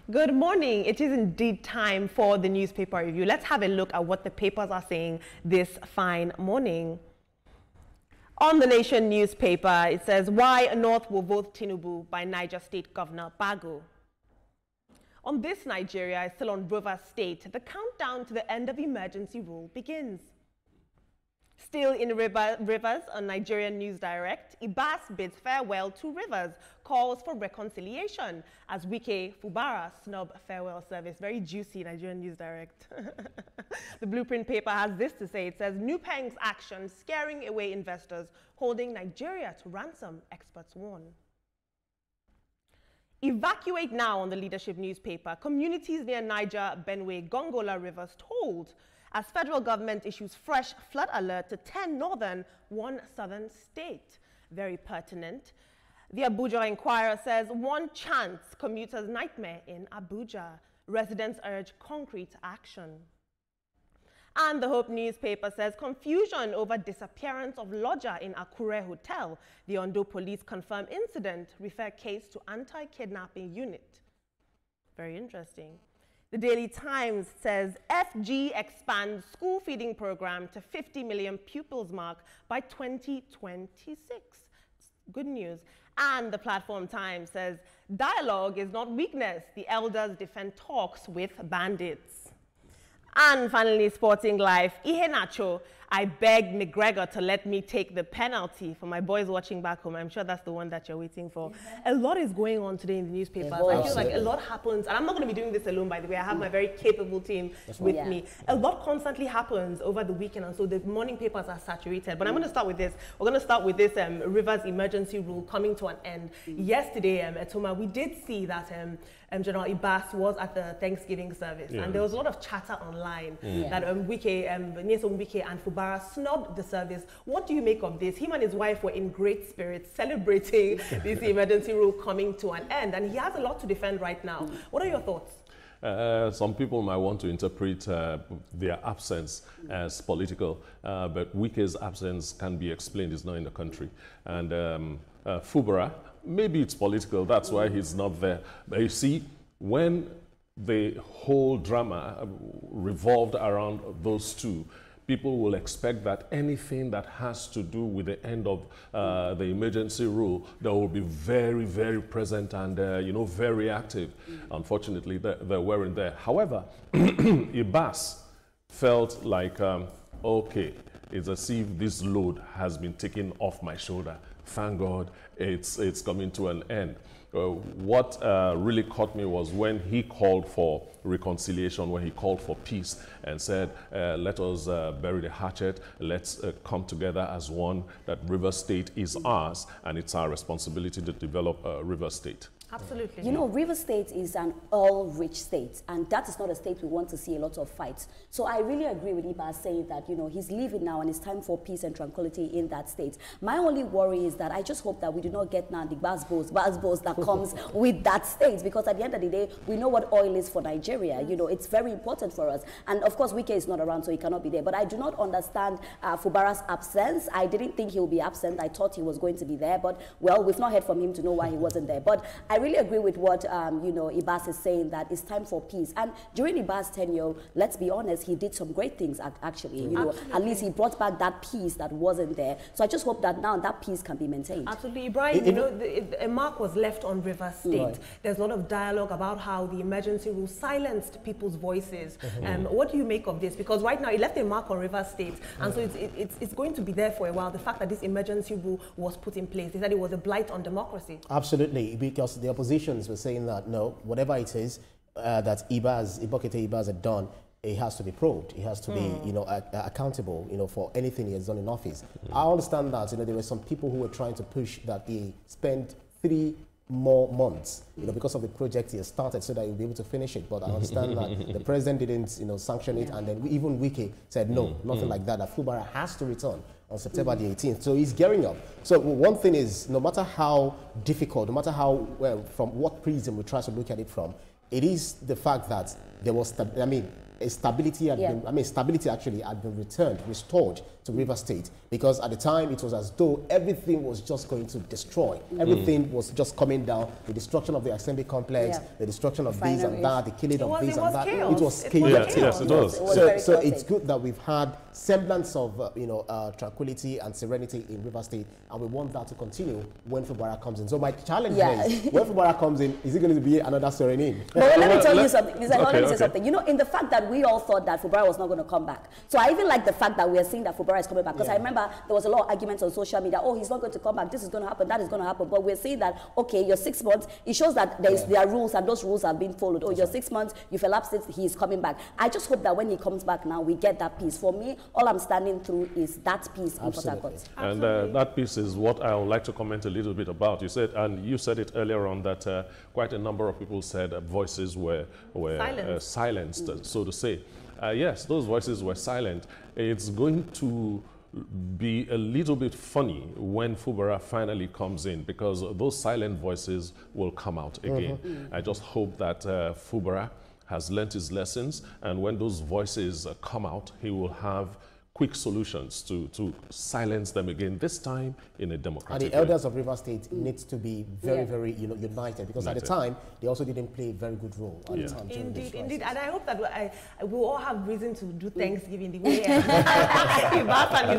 Good morning. It is indeed time for the newspaper review. Let's have a look at what the papers are saying this fine morning. On the Nation newspaper, it says, why North will vote Tinubu by Niger State Governor Bago. On This Nigeria is still on Rivers State. The countdown to the end of emergency rule begins. Still in Rivers, on Nigerian News Direct, Ibas bids farewell to Rivers, calls for reconciliation as Wike Fubara snub farewell service. Very juicy, Nigerian News Direct. The Blueprint paper has this to say. It says, Nupeng's action scaring away investors, holding Nigeria to ransom, experts warn. Evacuate now on the Leadership newspaper. Communities near Niger, Benue, Gongola rivers told as federal government issues fresh flood alert to 10 northern, 1 southern state. Very pertinent. The Abuja Inquirer says, one chance commuters' nightmare in Abuja. Residents urge concrete action. And the Hope newspaper says, confusion over disappearance of lodger in Akure Hotel. The Ondo police confirm incident, refer case to anti-kidnapping unit. Very interesting. The Daily Times says, FG expands school feeding program to 50 million pupils mark by 2026. Good news. And the Platform Times says, dialogue is not weakness. The elders defend talks with bandits. And finally, Sporting Life, Iheanacho, I begged McGregor to let me take the penalty. For my boys watching back home, I'm sure that's the one that you're waiting for. A lot is going on today in the newspapers. I feel like a lot happens, and I'm not going to be doing this alone, by the way. I have my very capable team with me. A lot constantly happens over the weekend, and so the morning papers are saturated. But I'm going to start with this. We're going to start with this Rivers emergency rule coming to an end. Yesterday, Etoma, we did see that General Ibas was at the Thanksgiving service, and there was a lot of chatter online that Nyesom Wike and Fubara snubbed the service. What do you make of this? Him and his wife were in great spirits celebrating this emergency rule coming to an end, and he has a lot to defend right now. What are your thoughts? Some people might want to interpret their absence as political, but Wike's absence can be explained. He's not in the country. And Fubara, maybe it's political, that's why he's not there. But you see, when the whole drama revolved around those two, people will expect that anything that has to do with the end of the emergency rule, they will be very, very present and, very active. Unfortunately, they weren't there. However, Ibas felt like, okay, it's as if this load has been taken off my shoulder. Thank God it's coming to an end. What really caught me was when he called for reconciliation, when he called for peace and said, let us bury the hatchet, let's come together as one, that Rivers State is ours and it's our responsibility to develop Rivers State. Absolutely. You know, Rivers State is an oil-rich state, and that is not a state we want to see a lot of fights. So I really agree with Ibas saying that, he's leaving now and it's time for peace and tranquility in that state. My only worry is that I just hope that we do not get now the basbos that comes with that state, because at the end of the day, we know what oil is for Nigeria. It's very important for us. And of course, Wike is not around, so he cannot be there. But I do not understand Fubara's absence. I didn't think he would be absent. I thought he was going to be there. But, well, we've not heard from him to know why he wasn't there. But I really agree with what Ibas is saying, that it's time for peace. And during Ibas' tenure, let's be honest, he did some great things actually. At least he brought back that peace that wasn't there. So I just hope that now that peace can be maintained. Absolutely, Brian. A mark was left on Rivers State. Right. There's a lot of dialogue about how the emergency rule silenced people's voices. What do you make of this? Because right now it left a mark on Rivers State, and so it's going to be there for a while. The fact that this emergency rule was put in place, they said it was a blight on democracy. Absolutely, because the opposition were saying that no, whatever it is that Ibokete Ibas had done, it has to be probed. It has to be, accountable, for anything he has done in office. I understand that, there were some people who were trying to push that he spent 3 more months, because of the project he has started, so that he'll be able to finish it. But I understand that the president didn't, sanction it, and then even Wike said no, nothing like that. That Fubara has to return on September the 18th. So he's gearing up. So one thing is, no matter how difficult, no matter how, from what prism we try to look at it from, it is the fact that there was, stability had been, stability actually had been restored to Rivers State, because at the time it was as though everything was just going to destroy. Everything was just coming down. The destruction of the assembly complex, the destruction of this and that, the killing of this and that. Chaos. It was chaos. Yes, it was. So it's good that we've had semblance of tranquility and serenity in Rivers State, and we want that to continue when Fubara comes in. So my challenge is, when Fubara comes in, is it going to be another serenade? But let me tell you something. Let me say something. You know, in the fact that we all thought that Fubara was not going to come back. So I even like the fact that we are seeing that Fubara is coming back, because I remember there was a lot of arguments on social media. Oh, he's not going to come back. This is going to happen. That is going to happen. But we're saying that, okay, your 6 months, it shows that there are rules, and those rules are being followed. Oh, your 6 months, you've elapsed it, he's coming back. I just hope that when he comes back now, we get that peace. For me, all I'm standing through is that peace in Port Harcourt. And that piece is what I would like to comment a little bit about. You said, and you said it earlier on, that quite a number of people said voices were silenced, so to say. Yes, those voices were silent. It's going to be a little bit funny when Fubara finally comes in, because those silent voices will come out again. I just hope that Fubara has learnt his lessons, and when those voices come out, he will have quick solutions to silence them again, this time in a democratic way. And the elders of Rivers State needs to be very, united, because at the time, they also didn't play a very good role at the time. Indeed. And I hope that we all have reason to do Thanksgiving the way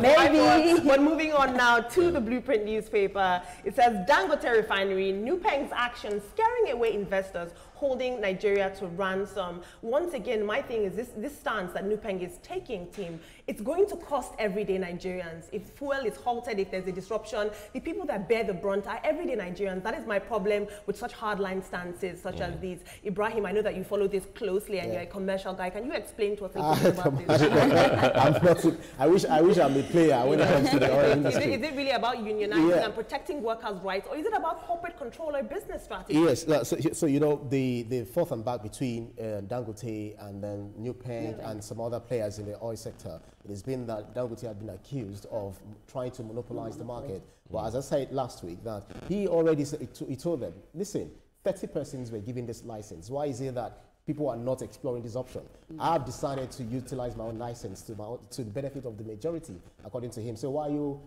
maybe. But moving on now to the Blueprint newspaper, it says Dangote Refinery, Nupeng's action scaring away investors, holding Nigeria to ransom. Once again, my thing is this stance that Nupeng is taking, team, it's going to cost everyday Nigerians. If fuel is halted, if there's a disruption, the people that bear the brunt are everyday Nigerians. That is my problem with such hardline stances such as these. Ibrahim, I know that you follow this closely and you're a commercial guy. Can you explain to us a bit about this? I wish I'm a player when it comes to the oil industry. Is it really about unionizing and protecting workers' rights, or is it about corporate control or business strategy? Yes, so you know, the forth and back between Dangote and then Nupeng and some other players in the oil sector, it has been that Dangote had been accused of trying to monopolize the market. But as I said last week, that he already he told them, listen, 30 persons were given this license. Why is it that people are not exploring this option? I've decided to utilize my own license to the benefit of the majority, according to him. So why are you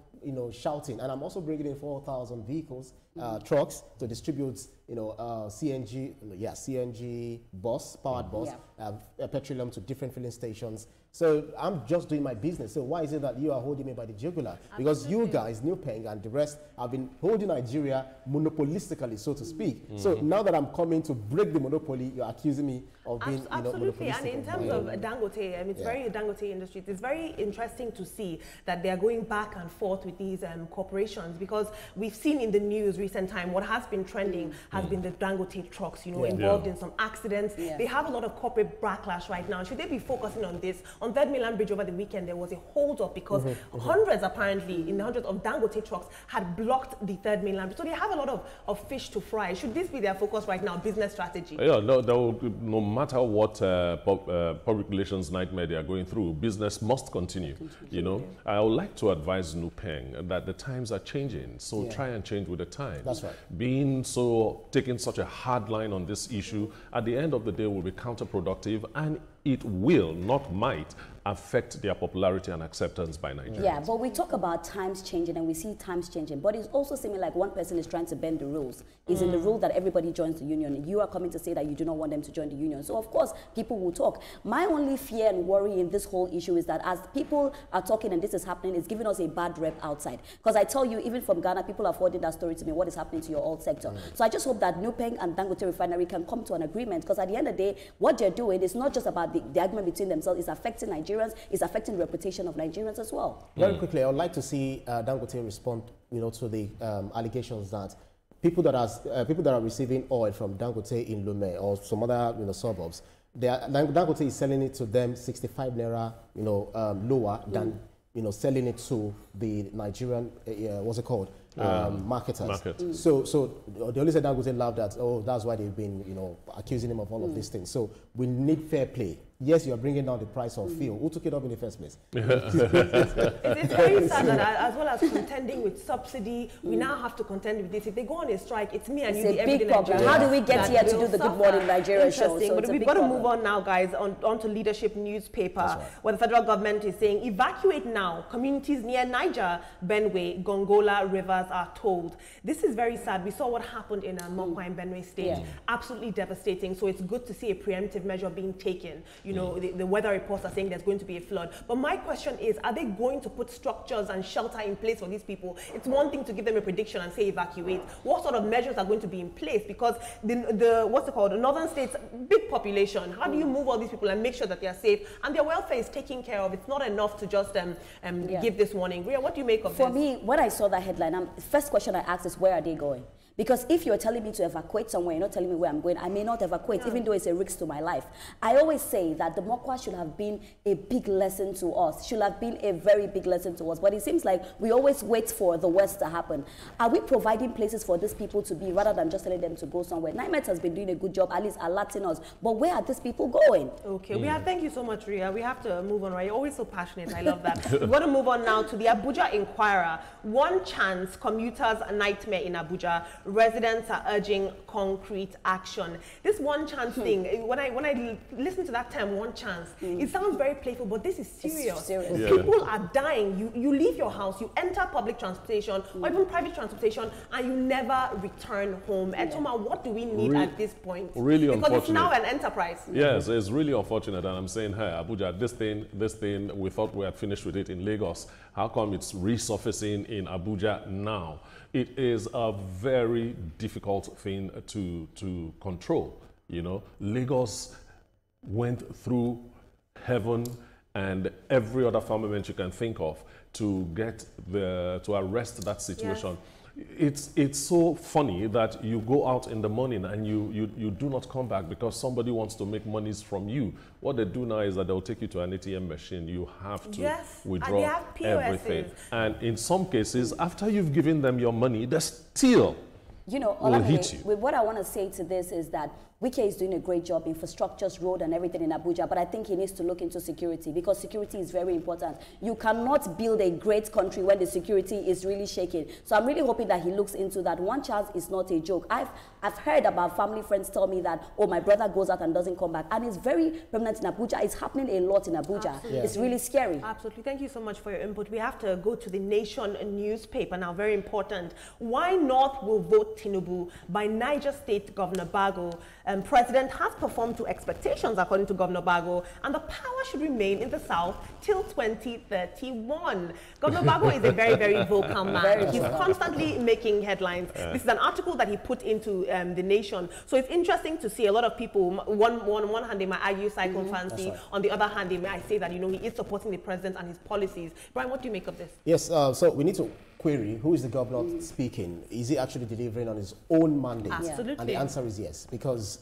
shouting? And I'm also bringing in 4,000 vehicles, trucks to distribute, CNG bus, powered bus, petroleum to different filling stations. So I'm just doing my business. So why is it that you are holding me by the jugular? Because you guys, Nupeng and the rest, have been holding Nigeria monopolistically, so to speak. So now that I'm coming to break the monopoly, you're accusing me of being absolutely. monopolistic. And in terms of Dangote, it's very Dangote Industries. It's very interesting to see that they are going back and forth with these corporations, because we've seen in the news recent time what has been trending has been the Dangote trucks, involved in some accidents. They have a lot of corporate backlash right now. Should they be focusing on this? On Third Mainland Bridge over the weekend, there was a hold up because hundreds of Dangote trucks had blocked the Third Mainland Bridge. So they have a lot of fish to fry. Should this be their focus right now, business strategy? Yeah, no matter what public relations nightmare they are going through, business must continue. I would like to advise Nupeng that the times are changing, so try and change with the times. That's right. Taking such a hard line on this issue, at the end of the day, will be counterproductive, and it will, not might, affect their popularity and acceptance by Nigerians. Yeah, but we talk about times changing and we see times changing, but it's also seeming like one person is trying to bend the rules. It's in the rule that everybody joins the union. You are coming to say that you do not want them to join the union. So of course, people will talk. My only fear and worry in this whole issue is that as people are talking and this is happening, it's giving us a bad rep outside. Because I tell you, even from Ghana, people are forwarding that story to me, what is happening to your oil sector. So I just hope that Nupeng and Dangote Refinery can come to an agreement, because at the end of the day, what they're doing is not just about the argument between themselves, it's affecting Nigerians, it's affecting the reputation of Nigerians as well. Very quickly, I would like to see Dangote respond, to the allegations that people that are receiving oil from Dangote in Lomé or some other suburbs, Dangote is selling it to them 65 naira lower than selling it to the Nigerian marketers. So they only said Dangote laughed at, oh, that's why they've been accusing him of all of these things. So we need fair play. yes, you're bringing down the price of fuel. Who took it up in the first place? It's very sad that as well as contending with subsidy, we now have to contend with this. If they go on a strike, it's me and you, the everyday Nigerian. How do we get here to do the Good Morning Nigeria show? So but we've got to move on now, guys, on to Leadership newspaper, where the federal government is saying, evacuate now. Communities near Niger, Benue, Gongola rivers are told. This is very sad. We saw what happened in Mokwa in Benue State. Absolutely devastating. So it's good to see a preemptive measure being taken. You know, the weather reports are saying there's going to be a flood. But my question is, are they going to put structures and shelter in place for these people? It's one thing to give them a prediction and say evacuate. What sort of measures are going to be in place? Because what's it called? The northern states, big population. How do you move all these people and make sure that they are safe and their welfare is taken care of? It's not enough to just give this warning. Ria, what do you make of this? For me, when I saw that headline, first question I asked is, where are they going? Because if you're telling me to evacuate somewhere, you're not telling me where I'm going, I may not evacuate, even though it's a risk to my life. I always say that the Mokwa should have been a big lesson to us, should have been a very big lesson to us. But it seems like we always wait for the worst to happen. Are we providing places for these people to be rather than just telling them to go somewhere? NIMET has been doing a good job, at least alerting us. But where are these people going? Okay, thank you so much, Ria. We have to move on, right? You're always so passionate. I love that. We're going to move on now to the Abuja Inquirer. One chance, commuters' nightmare in Abuja. Residents are urging concrete action. This one chance thing, when I listen to that term, one chance, it sounds very playful, but this is serious. People are dying. You leave your house, you enter public transportation or even private transportation, and you never return home. Etoma, what do we need at this point? Really because unfortunate. It's now an enterprise. Yes, it's really unfortunate, and I'm saying, hey, Abuja, this thing, we thought we had finished with it in Lagos. How come it's resurfacing in Abuja now? It is a very difficult thing to control. You know, Lagos went through heaven and every other firmament you can think of to arrest that situation. Yes. It's so funny that you go out in the morning and you do not come back because somebody wants to make monies from you. What they do now is that they'll take you to an ATM machine. You have to withdraw everything. And in some cases, after you've given them your money, they still will hit you. What I want to say to this is that Wike is doing a great job, infrastructures, road and everything in Abuja, but I think he needs to look into security because security is very important. You cannot build a great country when the security is really shaking. So I'm really hoping that he looks into that. One child is not a joke. I've heard about family friends tell me that, oh, my brother goes out and doesn't come back. And it's very permanent in Abuja. It's happening a lot in Abuja. Absolutely. It's really scary. Absolutely. Thank you so much for your input. We have to go to the Nation newspaper now. Very important. Why North will vote Tinubu by Niger State Governor Bago. President has performed to expectations, according to Governor Bago, and the power should remain in the South till 2031. Governor Bago is a very, very vocal man. He's constantly making headlines. This is an article that he put into the Nation. So it's interesting to see a lot of people, on one hand, they might argue cycle fancy. Right. On the other hand, they might say that, he is supporting the president and his policies. Brian, what do you make of this? Yes, so we need to query, who is the governor speaking? Is he actually delivering on his own mandate? Absolutely. And the answer is yes, because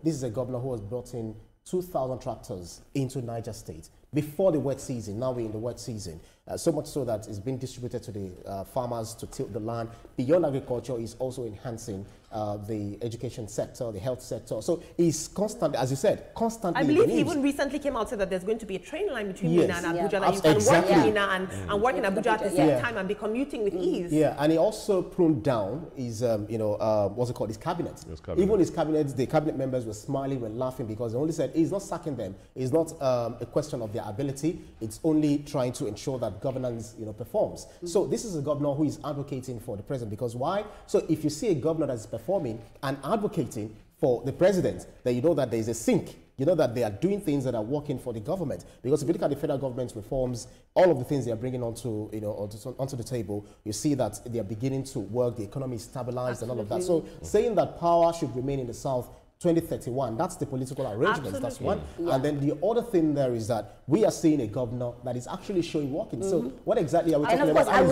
this is a governor who has brought in 2,000 tractors into Niger State before the wet season. Now we're in the wet season. So much so that it's been distributed to the farmers to tilt the land. Beyond agriculture, is also enhancing the education sector, the health sector. So he's constantly, as you said, constantly. I believe he even recently came out and said that there's going to be a train line between Mina and Abuja, that you can work in Mina and work in Abuja at the same time and be commuting with ease. Yeah, and he also pruned down his, what's it called, his cabinet. Even his cabinet, the cabinet members were smiling, were laughing because they only said he's not sacking them. It's not a question of their ability. It's only trying to ensure that governance, performs. So this is a governor who is advocating for the president, because why? So if you see a governor that's performing and advocating for the president, then you know that there is a sync. You know that they are doing things that are working for the government. Because if you look at the federal government's reforms, all of the things they are bringing onto the table, you see that they are beginning to work. The economy is stabilized. Absolutely. And all of that. So saying that power should remain in the South 2031, that's the political arrangement. Absolutely. That's one. Yeah. And then the other thing there is that we are seeing a governor that is actually showing working. So what exactly are we talking about? I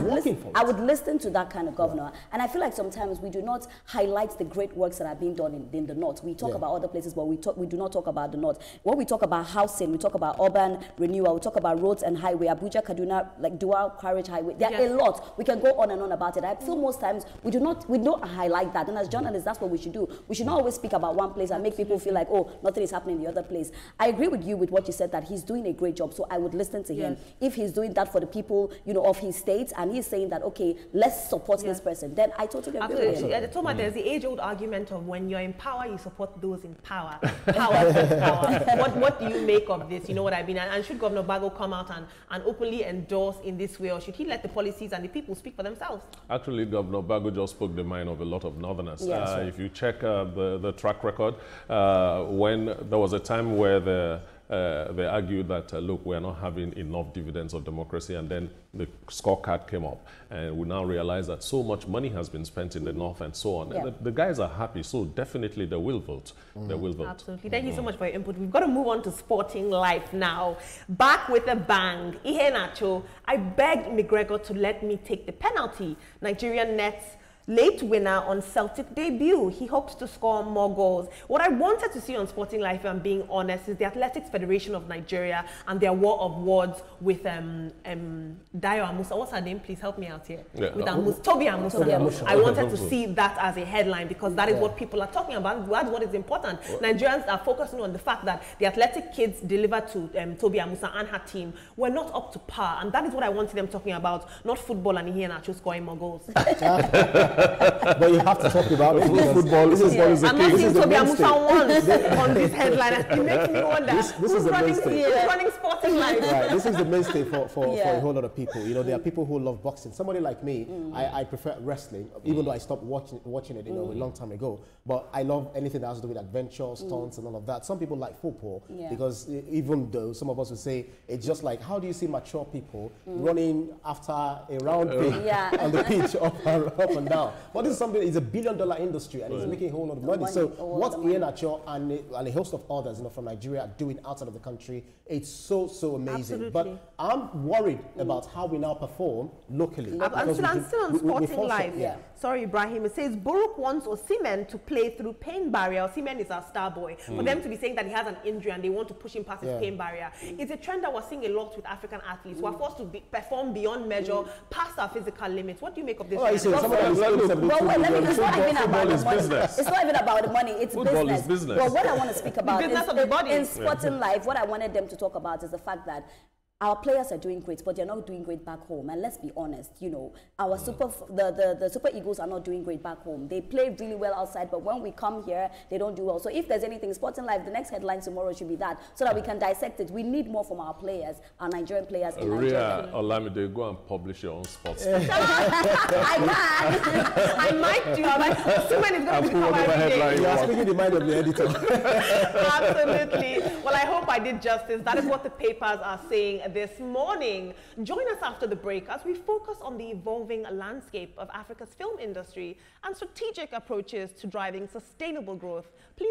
would listen to that kind of governor. And I feel like sometimes we do not highlight the great works that are being done in the North. We talk about other places, but we do not talk about the North. When we talk about housing, we talk about urban renewal, we talk about roads and highway, Abuja, Kaduna, like dual carriage highway. There are a lot. We can go on and on about it. I feel most times we don't highlight that. And as journalists, that's what we should do. We should not always speak about one place and make people feel like, oh, nothing is happening in the other place. I agree with you with what you said, that he's doing a great job, so I would listen to him. If he's doing that for the people, you know, of his state, and he's saying that, okay, let's support this person, then I totally agree with him. At Thomas, there's the age-old argument of when you're in power, you support those in power. Power is power. What do you make of this? You know what I mean? And should Governor Bago come out and openly endorse in this way, or should he let the policies and the people speak for themselves? Actually, Governor Bago just spoke the mind of a lot of Northerners. Yes. If you check the track record, when there was a time where they argued that, look, we're not having enough dividends of democracy, and then the scorecard came up, and we now realize that so much money has been spent in the North and so on. Yeah. The guys are happy, so definitely they will vote. They will vote. Absolutely. Thank you so much for your input. We've got to move on to sporting life now. Back with a bang. Iheanacho, I begged McGregor to let me take the penalty. Nigerian Nets late winner on Celtic debut. He hopes to score more goals. What I wanted to see on Sporting Life, if I'm being honest, is the Athletics Federation of Nigeria and their war of words with Dayo Amusa. What's her name? Please help me out here. Yeah. With Toby Amusa. I wanted to see that as a headline, because that is what people are talking about. That's what is important. Nigerians are focusing on the fact that the athletic kids delivered to Toby Amusa and her team were not up to par, and that is what I wanted them talking about, not football and Iheanacho scoring more goals. But you have to talk about it. Football is the I'm king. not seeing Toby Amusa once on this headline. It makes me wonder This is the mainstay. who's running Sporting Life. Right, this is the mainstay for a whole lot of people. You know, there are people who love boxing. Somebody like me, I prefer wrestling, even though I stopped watching it, you know, a long time ago. But I love anything that has to do with adventure, stunts, and all of that. Some people like football because even though some of us would say it's just like, how do you see mature people running after a round thing on the pitch up and down? But this is something, it's $1 billion industry, and it's making a whole lot of money. So what Iheanacho and a host of others, you know, from Nigeria are doing outside of the country, it's so amazing. Absolutely. But I'm worried about how we now perform locally. I'm still on Sporting Life. Yeah. Sorry, Ibrahim. It says Buruk wants Osimhen to play through pain barrier. Osimhen is our star boy. For them to be saying that he has an injury and they want to push him past his pain barrier, it's a trend that we're seeing a lot with African athletes who are forced to perform beyond measure, past our physical limits. What do you make of this? It's not even about the money. It's not even about the money. It's Football business. is business. Well, what I want to speak about business of the body. in Sporting Life, what I wanted them to talk about is the fact that our players are doing great, but they're not doing great back home. And let's be honest, you know, our the Super Eagles are not doing great back home. They play really well outside, but when we come here, they don't do well. So if there's anything Sporting Life, the next headline tomorrow should be that, so that we can dissect it. We need more from our players, our Nigerian players in Nigeria. Olamide, go and publish your own sports. I can. I might do, but Osimhen is going to become every day. You are speaking the mind of the editor. Absolutely. Well, I hope I did justice. That is what the papers are saying this morning. Join us after the break as we focus on the evolving landscape of Africa's film industry and strategic approaches to driving sustainable growth. Please